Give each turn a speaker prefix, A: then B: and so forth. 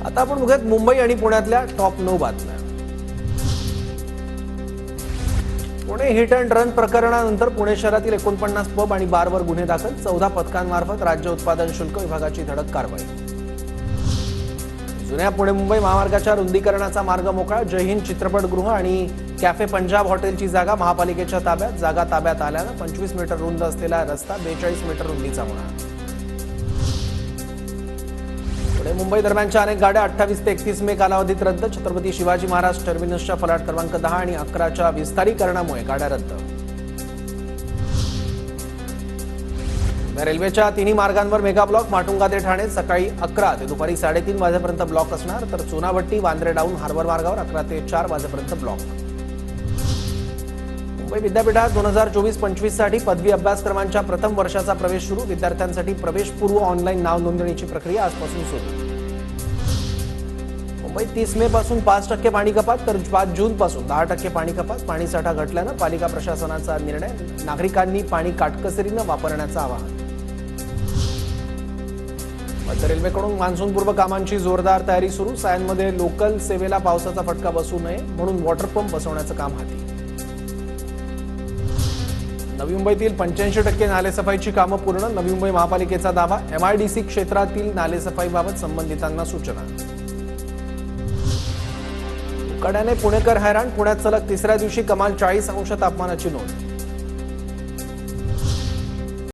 A: आता आपण बघूयात मुंबई आणि पुण्यातल्या टॉप 9 बातम्या। पुणे हिट अँड रन प्रकरणानंतर पुणे शहरातील 49 पब आणि बारवर गुन्हे दाखल, 14 पथकांमार्फत राज्य उत्पादन शुल्क विभागाची धडक कारवाई। जुन्या पुणे मुंबई महामार्गाच्या रुंदीकरणाचा मार्ग मोकळा, जय हिंद चित्रपटगृह आणि कॅफे पंजाब हॉटेलची जागा महापालिकेच्या ताब्यात। जागा ताब्यात आल्यानं 25 मीटर रुंद असलेला रस्ता 42 मीटर रुंदीचा होणार। पुणे मुंबई दरम्यानच्या अनेक गाड्या 28 ते 31 मे कालावधीत रद्द। छत्रपती शिवाजी महाराज टर्मिनसच्या फलाट क्रमांक 10 आणि 11च्या विस्तारीकरणामुळे गाड्या रद्द। रेल्वेच्या तिन्ही मार्गांवर मेगा ब्लॉक, माटुंगा ते ठाणे सकाळी 11 ते दुपारी 3:30 वाजेपर्यंत ब्लॉक असणार, तर चुनाभट्टी वांद्रे डाऊन हार्बर मार्गावर 11 ते 4 वाजेपर्यंत ब्लॉक। मुंबई विद्यापीठात 2024-25 साठी पदवी अभ्यासक्रमांच्या प्रथम वर्षाचा प्रवेश सुरू। विद्यार्थ्यांसाठी प्रवेशपूर्व ऑनलाईन नाव नोंदणीची प्रक्रिया आजपासून सुरू। मुंबईत 30 मे पासून 5% पाणी कपात, तर 5 जून पासून 10% पाणी कपात। पाणीसाठा घटल्यानं पालिका प्रशासनाचा निर्णय, नागरिकांनी पाणी काटकसरीनं वापरण्याचं आवाहन। मध्य रेल्वेकडून मान्सूनपूर्व कामांची जोरदार तयारी सुरू। सायनमध्ये लोकल सेवेला पावसाचा फटका बसू नये म्हणून वॉटर पंप बसवण्याचं काम हाती। नवी मुंबईतील 85% नालेसफाईची कामं पूर्ण, नवी मुंबई महापालिकेचा दावा। MIDC क्षेत्रातील नालेसफाईबाबत संबंधितांना सूचना। उकाड्याने पुणेकर हैराण, पुण्यात सलग तिसऱ्या दिवशी कमाल 40 अंश तापमानाची नोंद।